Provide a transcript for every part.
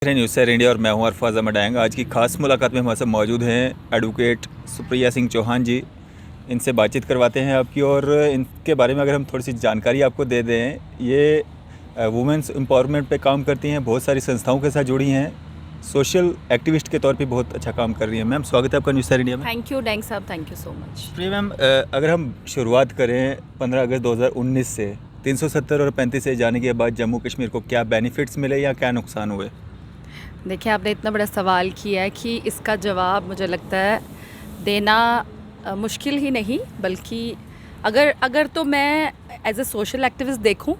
News sir India और मैं हूं अरफाज अहमद आएंग। आज की खास मुलाकात में हमारे साथ मौजूद हैं एडवोकेट सुप्रिया सिंह चौहान जी। इनसे बातचीत करवाते हैं आपकी, और इनके बारे में अगर हम थोड़ी सी जानकारी आपको दे दें। ये वुमेंस एम्पावरमेंट पे काम करती हैं, बहुत सारी संस्थाओं के साथ जुड़ी हैं, सोशल एक्टिविस्ट के तौर पे बहुत अच्छा काम कर रही हैं। मैम, स्वागत है आपका न्यूज़ सर इंडिया में। थैंक यू डैंग साहब, thank you so much. Supriya ma'am, अगर हम शुरुआत करें 15 अगस्त 2019 से 370 और 35 से जाने के बाद जम्मू कश्मीर को क्या बेनिफिट्स मिले या क्या नुकसान हुए? देखिए, आपने इतना बड़ा सवाल किया है कि इसका जवाब मुझे लगता है देना मुश्किल ही नहीं, बल्कि अगर तो मैं एज ए सोशल एक्टिविस्ट देखूं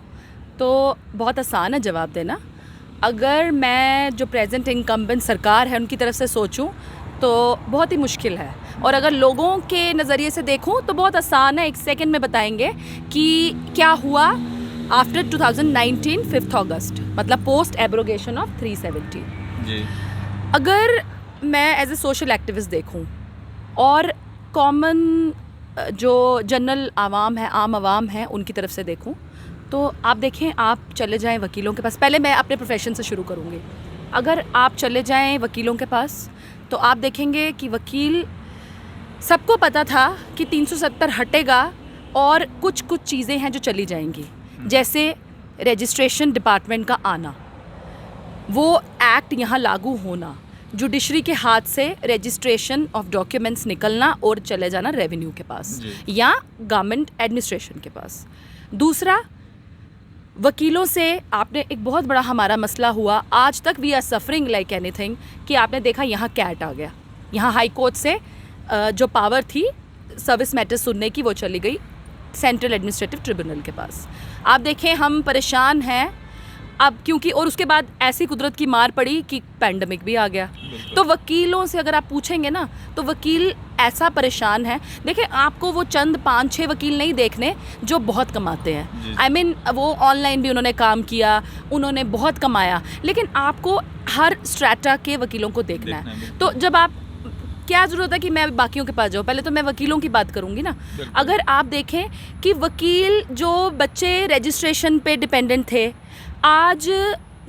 तो बहुत आसान है जवाब देना। अगर मैं जो प्रेजेंट इनकम्बेंट सरकार है उनकी तरफ से सोचूं तो बहुत ही मुश्किल है, और अगर लोगों के नज़रिए से देखूं तो बहुत आसान है। एक सेकंड में बताएंगे कि क्या हुआ आफ्टर 2019 5 अगस्त, मतलब पोस्ट एब्रोगेशन ऑफ 370 जी। अगर मैं एज ए सोशल एक्टिविस्ट देखूं और कॉमन जो जनरल आवाम है, आम आवाम है, उनकी तरफ से देखूं तो आप देखें, आप चले जाएं वकीलों के पास। पहले मैं अपने प्रोफेशन से शुरू करूंगी। अगर आप चले जाएं वकीलों के पास तो आप देखेंगे कि वकील, सबको पता था कि 370 हटेगा और कुछ चीज़ें हैं जो चली जाएंगी, जैसे रजिस्ट्रेशन डिपार्टमेंट का आना, वो एक्ट यहाँ लागू होना, जुडिशरी के हाथ से रजिस्ट्रेशन ऑफ डॉक्यूमेंट्स निकलना और चले जाना रेवेन्यू के पास या गवर्नमेंट एडमिनिस्ट्रेशन के पास। दूसरा, वकीलों से आपने एक बहुत बड़ा हमारा मसला हुआ, आज तक we are suffering like anything, कि आपने देखा यहाँ कैट आ गया, यहाँ हाई कोर्ट से जो पावर थी सर्विस मैटर्स सुनने की वो चली गई सेंट्रल एडमिनिस्ट्रेटिव ट्रिब्यूनल के पास। आप देखें, हम परेशान हैं अब, क्योंकि और उसके बाद ऐसी कुदरत की मार पड़ी कि पैंडमिक भी आ गया। तो वकीलों से अगर आप पूछेंगे ना तो वकील ऐसा परेशान है। देखिए, आपको वो चंद 5-6 वकील नहीं देखने जो बहुत कमाते हैं। आई मीन वो ऑनलाइन भी उन्होंने काम किया, उन्होंने बहुत कमाया, लेकिन आपको हर स्ट्रैटा के वकीलों को देखना है। तो जब आप, क्या ज़रूरत है कि मैं बाकियों के पास जाऊँ? पहले तो मैं वकीलों की बात करूँगी ना। अगर आप देखें कि वकील जो बच्चे रजिस्ट्रेशन पे डिपेंडेंट थे, आज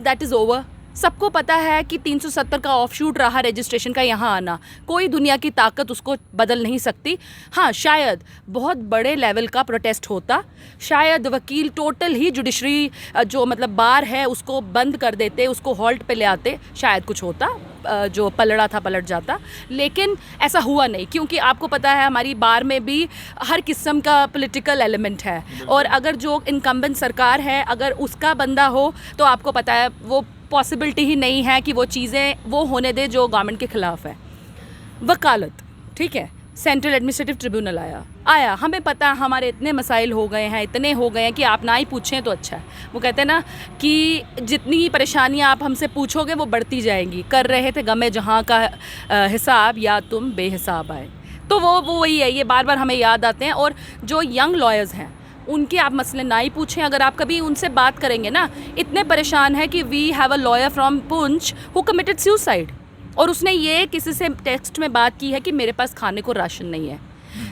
दैट इज़ ओवर। सबको पता है कि 370 का ऑफशूट रहा रजिस्ट्रेशन का यहाँ आना, कोई दुनिया की ताकत उसको बदल नहीं सकती। हाँ, शायद बहुत बड़े लेवल का प्रोटेस्ट होता, शायद वकील टोटल ही जुडिशरी जो मतलब बार है उसको बंद कर देते, उसको हॉल्ट पे ले आते, शायद कुछ होता, जो पलड़ा था पलट जाता, लेकिन ऐसा हुआ नहीं, क्योंकि आपको पता है हमारी बार में भी हर किस्म का पॉलिटिकल एलिमेंट है, और अगर जो इनकम्बेंट सरकार है अगर उसका बंदा हो तो आपको पता है वो पॉसिबिलिटी ही नहीं है कि वो चीज़ें वो होने दे जो गवर्नमेंट के ख़िलाफ़ है। वकालत, ठीक है, सेंट्रल एडमिनिस्ट्रेटिव ट्रिब्यूनल आया, हमें पता है हमारे इतने मसाइल हो गए हैं, इतने हो गए हैं कि आप ना ही पूछें तो अच्छा है। वो कहते हैं ना कि जितनी परेशानियां आप हमसे पूछोगे वो बढ़ती जाएंगी। कर रहे थे गमे जहां का हिसाब, या तुम बेहिसाब आए। तो वो वही है, ये बार बार हमें याद आते हैं। और जो यंग लॉयर्स हैं उनके आप मसले ना ही पूछें। अगर आप कभी उनसे बात करेंगे ना, इतने परेशान है कि we have a lawyer from Poonch who committed suicide, और उसने ये किसी से टेक्स्ट में बात की है कि मेरे पास खाने को राशन नहीं है।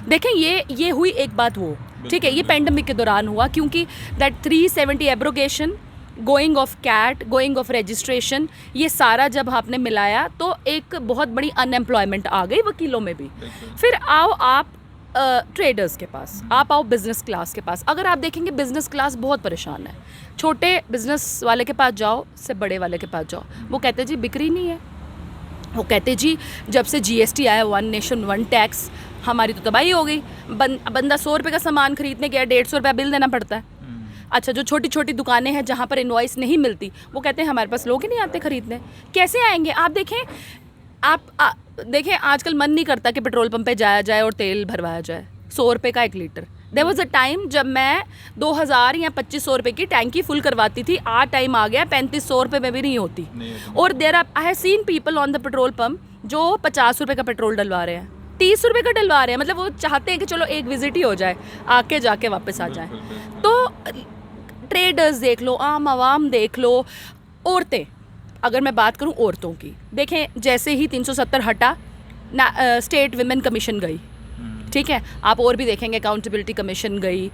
देखें, ये हुई एक बात, वो ठीक है, ये पेंडेमिक के दौरान हुआ, क्योंकि that 370 abrogation, going of cat, going of registration, ये सारा जब आपने मिलाया तो एक बहुत बड़ी अनएम्प्लॉयमेंट आ गई वकीलों में भी। फिर आओ आप ट्रेडर्स के पास, आप आओ बिज़नेस क्लास के पास। अगर आप देखेंगे बिज़नेस क्लास बहुत परेशान है। छोटे बिज़नेस वाले के पास जाओ से बड़े वाले के पास जाओ, वो कहते जी बिक्री नहीं है, वो कहते जी जब से GST आया, 1 नेशन 1 टैक्स, हमारी तो तबाही हो गई। बंदा 100 रुपये का सामान खरीदने गया, 150 रुपया बिल देना पड़ता है। अच्छा, जो छोटी छोटी दुकानें हैं जहाँ पर इनवॉइस नहीं मिलती, वो कहते हैं हमारे पास लोग ही नहीं आते खरीदने। कैसे आएंगे? आप देखें, देखें आजकल मन नहीं करता कि पेट्रोल पंप पे जाया जाए और तेल भरवाया जाए। 100 रुपये का 1 litre. There was a time जब मैं 2000 या 2500 रुपये की टैंकी फुल करवाती थी। आज टाइम आ गया 3500 रुपये में भी नहीं होती। और there are, I have seen people on the petrol pump जो 50 रुपये का पेट्रोल डलवा रहे हैं, 30 रुपये का डलवा रहे हैं। मतलब वो चाहते हैं कि चलो एक विजिट ही हो जाए, आके जाके वापस आ जाए। तो ट्रेडर्स देख लो, आम आवाम देख लो, औरतें, अगर मैं बात करूं औरतों की, देखें जैसे ही 370 हटा, स्टेट विमेन कमीशन गई, ठीक है, आप और भी देखेंगे अकाउंटेबिलिटी कमीशन गई,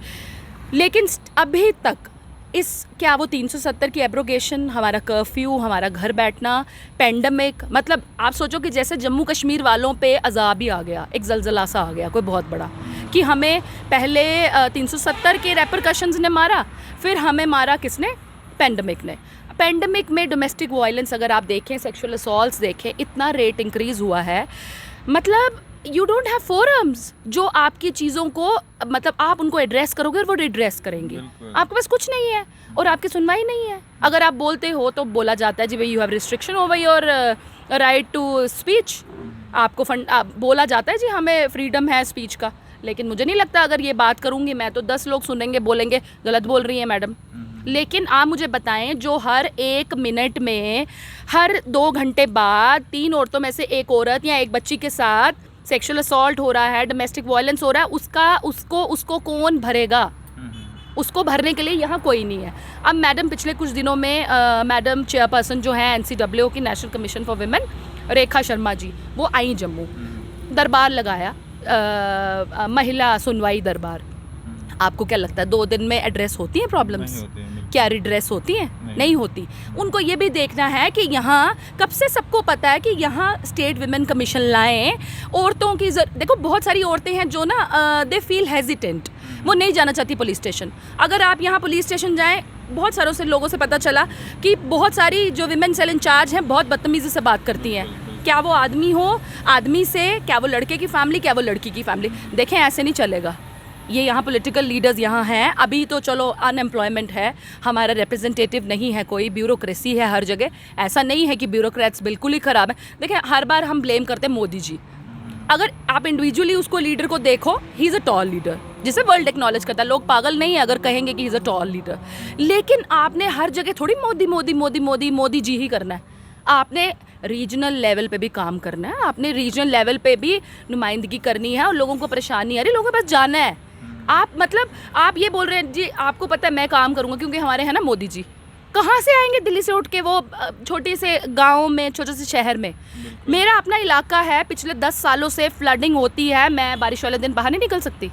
लेकिन अभी तक इस क्या वो 370 की एब्रोगेशन, हमारा कर्फ्यू, हमारा घर बैठना, पेंडेमिक, मतलब आप सोचो कि जैसे जम्मू कश्मीर वालों पे अजाब ही आ गया, एक जलजला सा आ गया कोई बहुत बड़ा, कि हमें पहले 370 के रेपरकशंस ने मारा, फिर हमें मारा किसने? पेंडेमिक ने। पेंडेमिक में डोमेस्टिक वायलेंस अगर आप देखें, सेक्सुअल असॉल्ट्स देखें, इतना रेट इंक्रीज़ हुआ है, मतलब यू डोंट हैव फोरम्स जो आपकी चीज़ों को, मतलब आप उनको एड्रेस करोगे और वो रिड्रेस करेंगे। आपके पास कुछ नहीं है और आपकी सुनवाई नहीं है। अगर आप बोलते हो तो बोला जाता है जी भाई you have restriction over your right to speech, आपको बोला जाता है जी हमें फ्रीडम है स्पीच का। लेकिन मुझे नहीं लगता अगर ये बात करूँगी मैं तो 10 लोग सुनेंगे, बोलेंगे गलत बोल रही हैं मैडम। लेकिन आप मुझे बताएं जो हर 1 मिनट में, हर 2 घंटे बाद 3 औरतों में से एक औरत या एक बच्ची के साथ सेक्सुअल असॉल्ट हो रहा है, डोमेस्टिक वायलेंस हो रहा है, उसको कौन भरेगा? उसको भरने के लिए यहाँ कोई नहीं है। अब मैडम पिछले कुछ दिनों में मैडम चेयरपर्सन जो है NCWO की, national commission for women, Rekha Sharma ji, वो आई जम्मू, दरबार लगाया, महिला सुनवाई दरबार। आपको क्या लगता है 2 दिन में एड्रेस होती हैं प्रॉब्लम्स? क्या रिड्रेस होती हैं? नहीं होती। उनको ये भी देखना है कि यहाँ कब से सबको पता है कि यहाँ स्टेट विमेन कमीशन लाएं। औरतों की देखो बहुत सारी औरतें हैं जो ना दे फील हेजिटेंट, वो नहीं जाना चाहती पुलिस स्टेशन। अगर आप यहाँ पुलिस स्टेशन जाएं, बहुत सारों से लोगों से पता चला कि बहुत सारी जो विमेन सेल इंचार्ज हैं बहुत बदतमीज़ी से बात करती हैं, क्या वो आदमी हो, आदमी से, क्या वो लड़के की फैमिली, क्या वो लड़की की फैमिली। देखें ऐसे नहीं चलेगा। ये यहाँ पॉलिटिकल लीडर्स यहाँ हैं, अभी तो चलो अनएम्प्लॉयमेंट है, हमारा रिप्रेजेंटेटिव नहीं है कोई, ब्यूरोक्रेसी है हर जगह। ऐसा नहीं है कि ब्यूरोक्रेट्स बिल्कुल ही ख़राब है। देखें हर बार हम ब्लेम करते हैं मोदी जी, अगर आप इंडिविजुअली उसको लीडर को देखो, he is a tall leader जिसे वर्ल्ड एक्नॉलेज करता है। लोग पागल नहीं है अगर कहेंगे कि he is a tall leader, लेकिन आपने हर जगह थोड़ी मोदी मोदी मोदी मोदी मोदी जी ही करना है। आपने रीजनल लेवल पे भी काम करना है, आपने रीजनल लेवल पे भी नुमाइंदगी करनी है और लोगों को परेशानी आ रही, लोगों के पास जाना है। आप ये बोल रहे हैं जी आपको पता है मैं काम करूँगा क्योंकि हमारे हैं ना मोदी जी। कहाँ से आएंगे दिल्ली से उठ के वो छोटे से गांव में, छोटे से शहर में? मेरा अपना इलाका है, पिछले 10 सालों से फ्लडिंग होती है, मैं बारिश वाले दिन बाहर नहीं निकल सकती।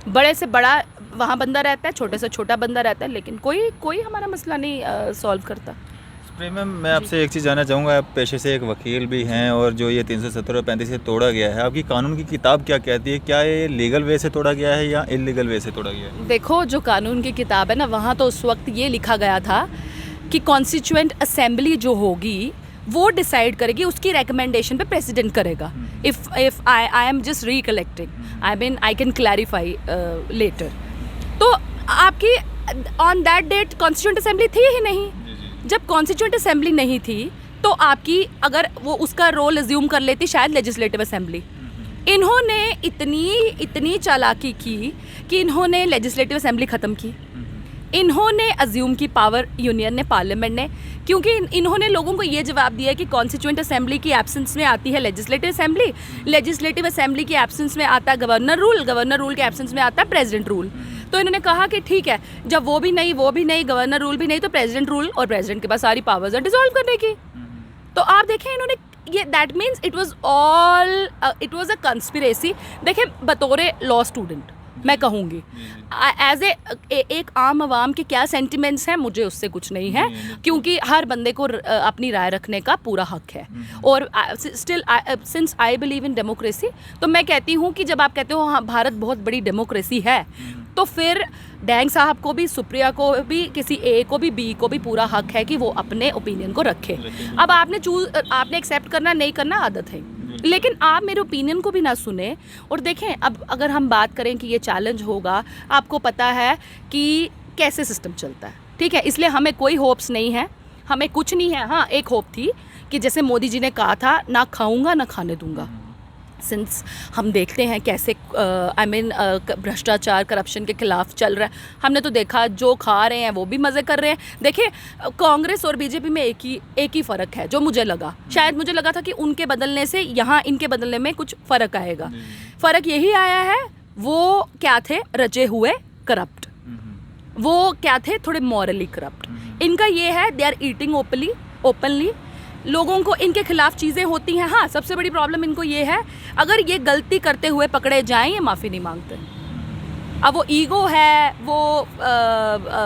बड़े से बड़ा वहाँ बंदा रहता है, छोटे से छोटा बंदा रहता है, लेकिन कोई हमारा मसला नहीं सॉल्व करता। मैम मैं आपसे एक चीज़ जानना चाहूँगा, आप पेशे से एक वकील भी हैं और जो ये 370 और 35 से तोड़ा गया है, आपकी कानून की किताब क्या कहती है? क्या ये लीगल वे से तोड़ा गया है या इलीगल वे से तोड़ा गया है? देखो जो कानून की किताब है ना, वहाँ तो उस वक्त ये लिखा गया था कि कॉन्स्टिट्यूएंट असेंबली जो होगी वो डिसाइड करेगी, उसकी रिकमेंडेशन पे प्रेसिडेंट करेगा। If I am just recollecting, I can clarify later. तो आपकी on that date constituent assembly थी ही नहीं। जब कॉन्स्टिट्यूएंट असेंबली नहीं थी तो आपकी, अगर वो उसका रोल अज्यूम कर लेती शायद लेजिस्लेटिव असेंबली। इन्होंने इतनी चालाकी की कि इन्होंने लेजिस्लेटिव असेंबली ख़त्म की। इन्होंने अज्यूम की पावर यूनियन ने, पार्लियामेंट ने, क्योंकि इन्होंने लोगों को ये जवाब दिया कि कॉन्स्टिट्यूएंट असेंबली की एब्सेंस में आती है लेजिस्लेटिव असेंबली, लेजिस्लेटिव असेंबली की एब्सेंस में आता है गवर्नर रूल, गवर्नर रूल के एब्सेंस में आता है प्रेसिडेंट रूल। तो इन्होंने कहा कि ठीक है, जब वो भी नहीं, गवर्नर रूल भी नहीं, तो प्रेसिडेंट रूल, और प्रेसिडेंट के पास सारी पावर्स हैं डिसॉल्व करने की। तो आप देखें इन्होंने ये, that means it was a conspiracy. देखें बतौर लॉ स्टूडेंट मैं कहूँगी, एज एक आम आवाम के क्या सेंटिमेंट्स हैं मुझे उससे कुछ नहीं है, क्योंकि हर बंदे को अपनी राय रखने का पूरा हक है। और still since I believe in democracy, तो मैं कहती हूँ कि जब आप कहते हो हाँ भारत बहुत बड़ी डेमोक्रेसी है, तो फिर डैंग साहब को भी, सुप्रिया को भी, किसी ए को भी, बी को भी पूरा हक है कि वो अपने ओपिनियन को रखे। अब आपने एक्सेप्ट करना नहीं करना आदत है, लेकिन आप मेरे ओपिनियन को भी ना सुने। और देखें अब अगर हम बात करें कि ये चैलेंज होगा, आपको पता है कि कैसे सिस्टम चलता है, ठीक है, इसलिए हमें कोई होप्स नहीं है, हमें कुछ नहीं है। हाँ एक होप थी कि जैसे मोदी जी ने कहा था, ना खाऊंगा ना खाने दूंगा। सिंस हम देखते हैं कैसे भ्रष्टाचार, करप्शन के खिलाफ चल रहा है, हमने तो देखा जो खा रहे हैं वो भी मज़े कर रहे हैं। देखिए कांग्रेस और बीजेपी में एक ही फ़र्क है जो मुझे लगा, शायद मुझे लगा था कि उनके बदलने से यहाँ इनके बदलने में कुछ फ़र्क आएगा। फ़र्क यही आया है, वो क्या थे, रचे हुए करप्ट, वो क्या थे, थोड़े मॉरली करप्ट। इनका ये है, दे आर ईटिंग ओपनली, लोगों को इनके खिलाफ चीज़ें होती हैं। हाँ सबसे बड़ी प्रॉब्लम इनको ये है, अगर ये गलती करते हुए पकड़े जाएं, ये माफ़ी नहीं मांगते। अब वो ईगो है, वो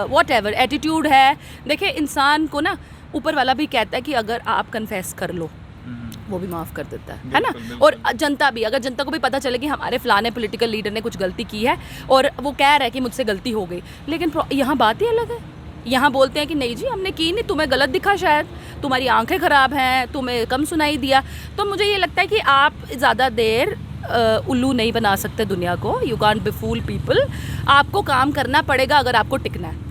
वॉट एवर एटीट्यूड है। देखिए इंसान को ना ऊपर वाला भी कहता है कि अगर आप कन्फेस कर लो वो भी माफ़ कर देता है ना। और जनता भी, अगर जनता को भी पता चले कि हमारे फलाने पॉलिटिकल लीडर ने कुछ गलती की है और वो कह रहा है कि मुझसे गलती हो गई, लेकिन यहाँ बात ही अलग है। यहाँ बोलते हैं कि नहीं जी हमने की नहीं, तुम्हें गलत दिखा, शायद तुम्हारी आंखें ख़राब हैं, तुम्हें कम सुनाई दिया। तो मुझे ये लगता है कि आप ज़्यादा देर उल्लू नहीं बना सकते दुनिया को। You can't be fool people. आपको काम करना पड़ेगा अगर आपको टिकना है।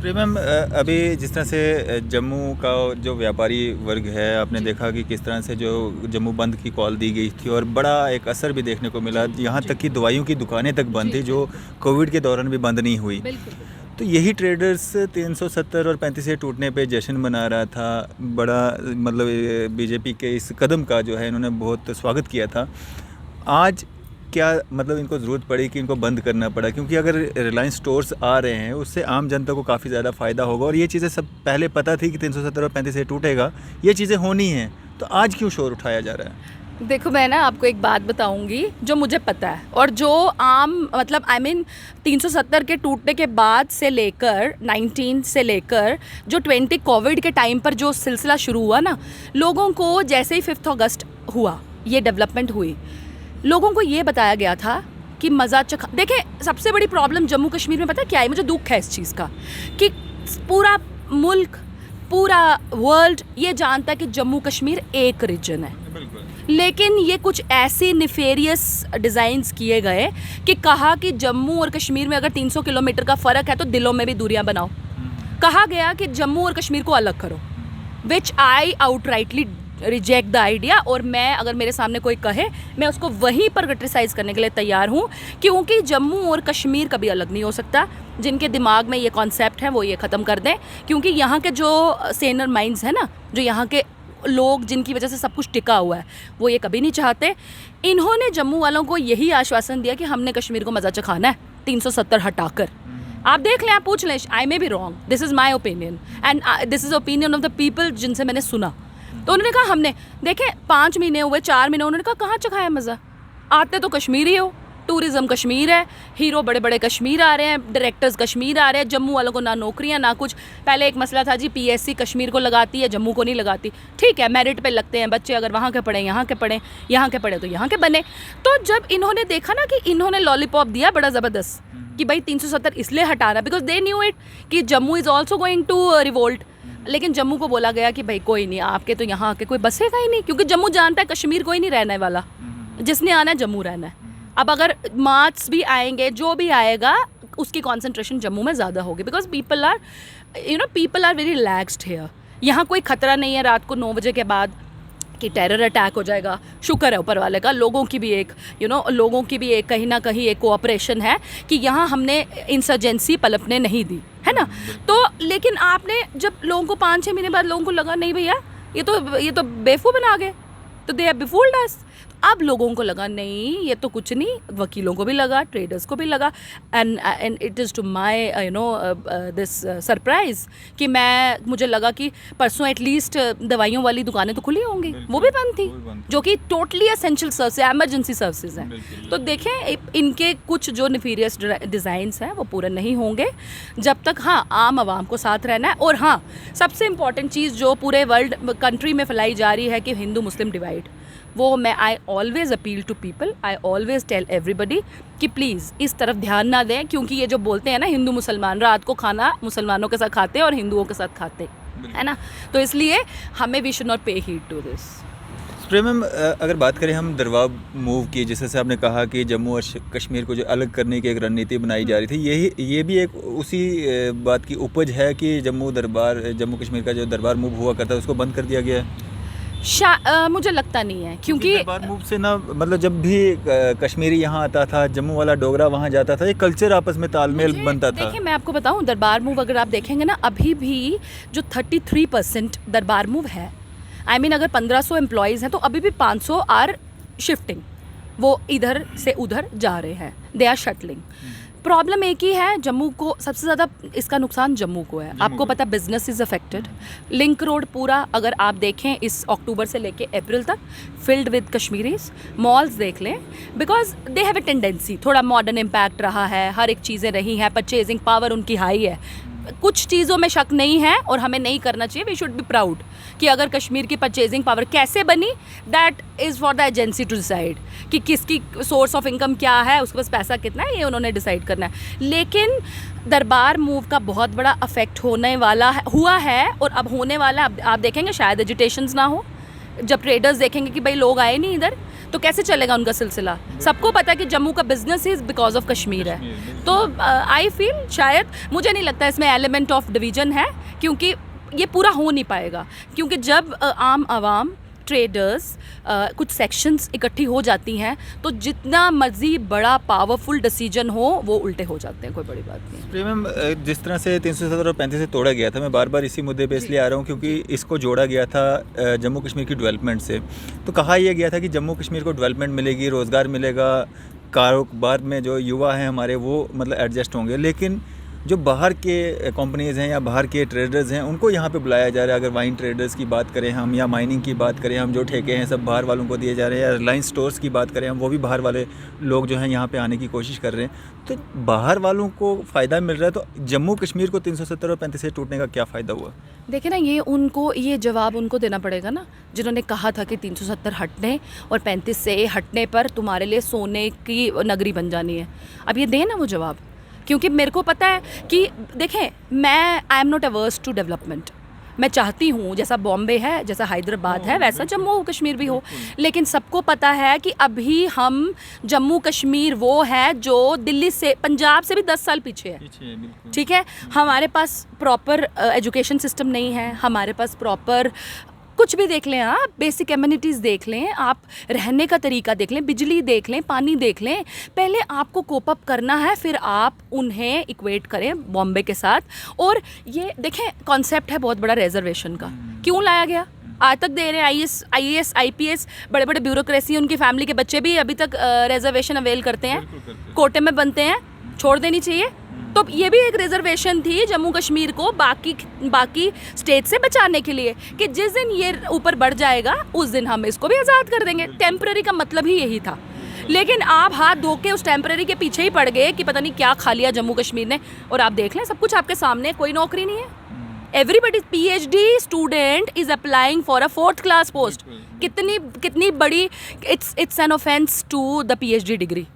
मैम अभी जिस तरह से जम्मू का जो व्यापारी वर्ग है, आपने देखा कि किस तरह से जो जम्मू बंद की कॉल दी गई थी और बड़ा एक असर भी देखने को मिला। यहाँ तक कि दवाइयों की दुकानें तक बंद थी जो कोविड के दौरान भी बंद नहीं हुई। तो यही ट्रेडर्स 370 और 35 टूटने पे जश्न मना रहा था। बड़ा मतलब बीजेपी के इस कदम का जो है इन्होंने बहुत स्वागत किया था। आज क्या मतलब इनको ज़रूरत पड़ी कि इनको बंद करना पड़ा? क्योंकि अगर रिलायंस स्टोर्स आ रहे हैं उससे आम जनता को काफ़ी ज़्यादा फ़ायदा होगा और ये चीज़ें सब पहले पता थी कि 370 और 35 टूटेगा, ये चीज़ें होनी हैं, तो आज क्यों शोर उठाया जा रहा है? देखो मैं ना आपको एक बात बताऊंगी जो मुझे पता है और जो आम मतलब 370 के टूटने के बाद से लेकर 19 से लेकर जो 20 कोविड के टाइम पर जो सिलसिला शुरू हुआ ना, लोगों को जैसे ही 5 अगस्त हुआ ये डेवलपमेंट हुई, लोगों को ये बताया गया था कि मज़ा चखा। देखें सबसे बड़ी प्रॉब्लम जम्मू कश्मीर में पता है क्या है? मुझे दुख है इस चीज़ का कि पूरा मुल्क, पूरा वर्ल्ड ये जानता है कि जम्मू कश्मीर एक रीजन है, लेकिन ये कुछ ऐसे निफेरियस डिज़ाइंस किए गए कि कहा कि जम्मू और कश्मीर में अगर 300 किलोमीटर का फ़र्क है तो दिलों में भी दूरियां बनाओ। कहा गया कि जम्मू और कश्मीर को अलग करो, विच आई आउटराइटली रिजेक्ट द आइडिया। और मैं अगर मेरे सामने कोई कहे मैं उसको वहीं पर क्रिटिसाइज़ करने के लिए तैयार हूँ, क्योंकि जम्मू और कश्मीर कभी अलग नहीं हो सकता। जिनके दिमाग में ये कॉन्सेप्ट है वो ये ख़त्म कर दें, क्योंकि यहाँ के जो सेनर माइंड्स हैं ना, जो यहाँ के लोग जिनकी वजह से सब कुछ टिका हुआ है, वो ये कभी नहीं चाहते। इन्होंने जम्मू वालों को यही आश्वासन दिया कि हमने कश्मीर को मज़ा चखाना है 370 हटाकर। आप देख लें, आप पूछ लें, I may be wrong, this is my opinion and this is opinion of the people जिनसे मैंने सुना। तो उन्होंने कहा हमने देखे 5 महीने हुए, 4 महीने, उन्होंने कहा कहाँ चखाया मज़ा, आते तो कश्मीर ही हो, टूरिज़्म कश्मीर है, हीरो बड़े बड़े कश्मीर आ रहे हैं, डायरेक्टर्स कश्मीर आ रहे हैं, जम्मू वालों को ना नौकरियां ना कुछ। पहले एक मसला था जी पीएससी कश्मीर को लगाती है, जम्मू को नहीं लगाती। ठीक है, मेरिट पे लगते हैं बच्चे, अगर वहाँ के पढ़े यहाँ के पढ़े, यहाँ के पढ़े तो यहाँ के बने। तो जब इन्होंने देखा ना कि इन्होंने लॉलीपॉप दिया बड़ा ज़बरदस्त कि भाई 370 इसलिए हटाना बिकॉज दे न्यू इट कि Jammu is also going to revolt. लेकिन जम्मू को बोला गया कि भाई कोई नहीं, आपके तो यहाँ आके कोई बसेगा ही नहीं, क्योंकि जम्मू जानता है कश्मीर कोई नहीं रहने वाला, जिसने आना है जम्मू रहना है। अब अगर मार्क्स भी आएंगे, जो भी आएगा उसकी कंसंट्रेशन जम्मू में ज़्यादा होगी, because people are very relaxed here. यहाँ कोई ख़तरा नहीं है रात को 9 बजे के बाद कि टेरर अटैक हो जाएगा। शुक्र है ऊपर वाले का, लोगों की भी एक लोगों की भी एक कहीं ना कहीं एक कोऑपरेशन है कि यहाँ हमने इंसर्जेंसी पलपने नहीं दी, है ना। तो लेकिन आपने जब लोगों को 5-6 महीने बाद लोगों को लगा नहीं भैया ये तो बेवकूफ़ बना गए, तो दे हैव बिफूल्ड अस। अब लोगों को लगा नहीं ये तो कुछ नहीं, वकीलों को भी लगा, ट्रेडर्स को भी लगा, and it is to my this surprise कि मुझे लगा कि परसों एटलीस्ट दवाइयों वाली दुकानें तो खुली होंगी, वो भी बंद थी, जो कि totally essential service, emergency services हैं। तो देखें इनके कुछ जो निफीरियस डिज़ाइंस हैं वो पूरे नहीं होंगे जब तक हाँ आम आवाम को साथ रहना है। और हाँ सबसे इम्पॉर्टेंट चीज़ जो पूरे वर्ल्ड कंट्री में फैलाई जा रही है कि हिंदू मुस्लिम डिवाइड, वो मैं I always appeal to people, I always tell everybody कि प्लीज़ इस तरफ ध्यान ना दें, क्योंकि ये जो बोलते हैं ना हिंदू मुसलमान, रात को खाना मुसलमानों के साथ खाते हैं और हिंदुओं के साथ खाते है ना, तो इसलिए हमें वी शुड नॉट पे हीड टू दिस। मैम अगर बात करें हम दरबार मूव की, जैसे आपने कहा कि जम्मू और कश्मीर को जो अलग करने की एक रणनीति बनाई जा रही थी, ये भी एक उसी बात की उपज है कि जम्मू कश्मीर का जो दरबार मूव हुआ करता है उसको बंद कर दिया गया है? मुझे लगता नहीं है, क्योंकि दरबार मूव से ना मतलब जब भी कश्मीरी यहाँ आता था, जम्मू वाला डोगरा वहाँ जाता था, ये कल्चर आपस में तालमेल बनता था। देखिए मैं आपको बताऊँ, दरबार मूव अगर आप देखेंगे ना, अभी भी जो 33% दरबार मूव है, अगर 1500 एम्प्लॉयज़ हैं तो अभी भी 500 आर शिफ्टिंग, वो इधर से उधर जा रहे हैं, दे आर शटलिंग। प्रॉब्लम एक ही है, जम्मू को सबसे ज़्यादा इसका नुकसान जम्मू को है। आपको पता business is affected. Link road पूरा अगर आप देखें इस अक्टूबर से लेके अप्रैल तक फिल्ड विद कश्मीरीज। मॉल्स देख लें, because they have a tendency, थोड़ा मॉडर्न इम्पैक्ट रहा है, हर एक चीज़ें रही हैं, परचेजिंग पावर उनकी हाई है। कुछ चीज़ों में शक नहीं है और हमें नहीं करना चाहिए। वी शुड बी प्राउड कि अगर कश्मीर की परचेजिंग पावर कैसे बनी, that is for the agency to decide कि किसकी सोर्स ऑफ इनकम क्या है, उसके पास पैसा कितना है, ये उन्होंने डिसाइड करना है। लेकिन दरबार मूव का बहुत बड़ा अफेक्ट होने वाला है, हुआ है और अब होने वाला है। आप देखेंगे शायद एजिटेशंस ना हो, जब ट्रेडर्स देखेंगे कि भाई लोग आए नहीं इधर, तो कैसे चलेगा उनका सिलसिला। सबको पता है कि जम्मू का business is because of Kashmir है। तो आई फील शायद, मुझे नहीं लगता इसमें एलिमेंट ऑफ डिवीजन है, क्योंकि ये पूरा हो नहीं पाएगा। क्योंकि जब आम आवाम, ट्रेडर्स, कुछ सेक्शंस इकट्ठी हो जाती हैं, तो जितना मर्जी बड़ा पावरफुल डिसीजन हो वो उल्टे हो जाते हैं। कोई बड़ी बात नहीं। प्रीमियम जिस तरह से 370 और 35 से तोड़ा गया था, मैं बार बार इसी मुद्दे पे इसलिए आ रहा हूँ क्योंकि इसको जोड़ा गया था जम्मू कश्मीर की डेवलपमेंट से। तो कहा यह गया था कि जम्मू कश्मीर को डेवलपमेंट मिलेगी, रोज़गार मिलेगा, कारोबार में जो युवा हैं हमारे वो मतलब एडजस्ट होंगे। लेकिन जो बाहर के कंपनीज़ हैं या बाहर के ट्रेडर्स हैं उनको यहाँ पे बुलाया जा रहा है। अगर वाइन ट्रेडर्स की बात करें हम, या माइनिंग की बात करें हम, जो ठेके हैं सब बाहर वालों को दिए जा रहे हैं, या रिलायंस स्टोर्स की बात करें हम, वो भी बाहर वाले लोग जो हैं यहाँ पे आने की कोशिश कर रहे हैं। तो बाहर वालों को फ़ायदा मिल रहा है, तो जम्मू कश्मीर को 370 और 35 से टूटने का क्या फ़ायदा हुआ? देखिए ना, ये जवाब उनको देना पड़ेगा ना, जिन्होंने कहा था कि 370 हटने और 35 से हटने पर तुम्हारे लिए सोने की नगरी बन जानी है। अब ये दें ना वो जवाब, क्योंकि मेरे को पता है कि देखें, I am not averse to development. मैं चाहती हूँ जैसा बॉम्बे है, जैसा हैदराबाद है, वैसा जम्मू कश्मीर भी हो। लेकिन सबको पता है कि अभी हम जम्मू कश्मीर वो है जो दिल्ली से, पंजाब से भी 10 साल पीछे है। ठीक है, हमारे पास प्रॉपर एजुकेशन सिस्टम नहीं है, हमारे पास प्रॉपर कुछ भी देख लें आप, बेसिक एमिनिटीज़ देख लें आप, रहने का तरीका देख लें, बिजली देख लें, पानी देख लें। पहले आपको कोप अप करना है, फिर आप उन्हें इक्वेट करें बॉम्बे के साथ। और ये देखें, कॉन्सेप्ट है बहुत बड़ा रिजर्वेशन का, क्यों लाया गया? आज तक दे रहे हैं IAS IPS, बड़े बड़े ब्यूरोक्रेसी, उनकी फैमिली के बच्चे भी अभी तक रिजर्वेशन अवेल करते हैं, कोटे में बनते हैं। छोड़ देनी चाहिए। तो ये भी एक रिजर्वेशन थी जम्मू कश्मीर को बाकी स्टेट से बचाने के लिए, कि जिस दिन ये ऊपर बढ़ जाएगा उस दिन हम इसको भी आज़ाद कर देंगे। टेम्पररी का मतलब ही यही था। लेकिन आप हाथ धो के उस टेम्पररी के पीछे ही पड़ गए कि पता नहीं क्या खा लिया जम्मू कश्मीर ने। और आप देख लें, सब कुछ आपके सामने, कोई नौकरी नहीं है। Everybody PhD student is applying for a 4th class post. कितनी बड़ी, it's an offence to the PhD degree.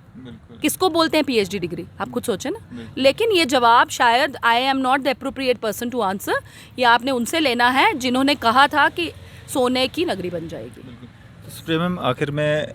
किसको बोलते हैं PhD डिग्री? आप खुद सोचें ना। लेकिन ये जवाब शायद I am not the appropriate person to answer. ये आपने उनसे लेना है जिन्होंने कहा था कि सोने की नगरी बन जाएगी। तो सुप्रीम मैम, आखिर में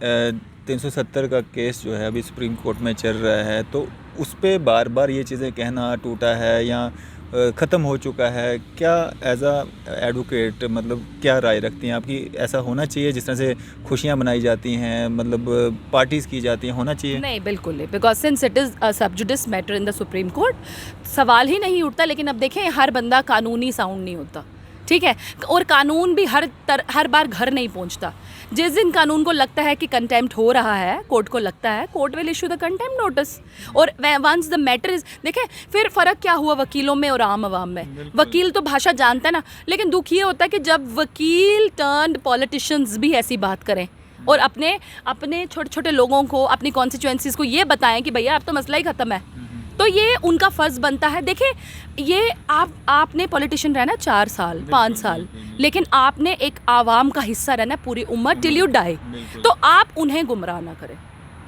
370 का केस जो है अभी सुप्रीम कोर्ट में चल रहा है, तो उस पर बार बार ये चीज़ें कहना टूटा है या ख़त्म हो चुका है, क्या एज आ एडवोकेट मतलब क्या राय रखती हैं आपकी? ऐसा होना चाहिए जिस तरह से खुशियां मनाई जाती हैं, मतलब पार्टीज़ की जाती हैं, होना चाहिए? नहीं, बिल्कुल नहीं, because since it is a sub judice matter in the Supreme Court, सवाल ही नहीं उठता। लेकिन अब देखें, हर बंदा कानूनी साउंड नहीं होता, ठीक है? और कानून भी हर बार घर नहीं पहुंचता। जिस दिन कानून को लगता है कि कंटेम्प्ट हो रहा है, कोर्ट को लगता है, court will issue the contempt notice. और वंस द मैटर इज, देखें फिर फ़र्क क्या हुआ वकीलों में और आम आवाम में? वकील तो भाषा जानता है ना, लेकिन दुख ये होता है कि जब वकील टर्न्ड पॉलिटिशियंस भी ऐसी बात करें और अपने छोटे छोटे लोगों को, अपनी कॉन्स्टिट्यूएंसीज़ को ये बताएं कि भैया अब तो मसला ही ख़त्म है, तो ये उनका फ़र्ज़ बनता है। देखिए, ये आपने पॉलिटिशियन रहना 4 साल 5 साल, लेकिन आपने एक आवाम का हिस्सा रहना पूरी उम्र, टिल यू डाई। तो आप उन्हें गुमराह ना करें,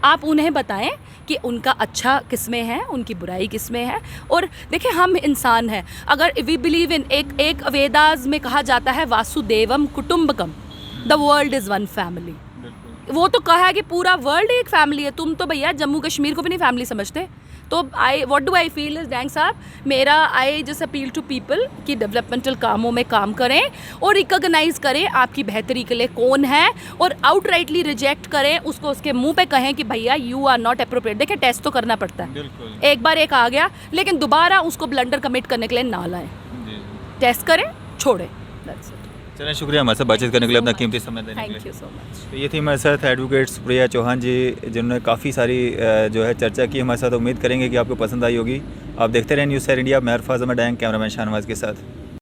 आप उन्हें बताएं कि उनका अच्छा किसमें है, उनकी बुराई किसमें है। और देखिए, हम इंसान हैं। अगर वी बिलीव इन एक वेदास में कहा जाता है वासुदेवम कुटुंबकम, the world is one family. वो तो कहा है कि पूरा वर्ल्ड एक फैमिली है। तुम तो भैया जम्मू कश्मीर को भी नहीं फैमिली समझते। तो what do I feel is, Dang साहब, मेरा I just appeal to people कि डेवलपमेंटल कामों में काम करें और रिकॉग्नाइज करें आपकी बेहतरी के लिए कौन है, और आउटराइटली रिजेक्ट करें उसको, उसके मुंह पे कहें कि भैया यू आर नॉट अप्रोप्रिएट। देखिए, टेस्ट तो करना पड़ता है। एक बार एक आ गया, लेकिन दोबारा उसको ब्लंडर कमिट करने के लिए ना लाएं। टेस्ट करें, छोड़ें। चलिए शुक्रिया हमारे साथ बातचीत करने के लिए, अपना कीमती समय देने के लिए। Thank you so much. तो ये थी हमारे साथ एडवोकेट सुप्रिया चौहान जी, जिन्होंने काफ़ी सारी जो है चर्चा की हमारे साथ। उम्मीद करेंगे कि आपको पसंद आई होगी। आप देखते रहें न्यूज़ सैर इंडिया। मैं अरफाज अहमद डैंग, कैमरामैन शाहनवाज के साथ।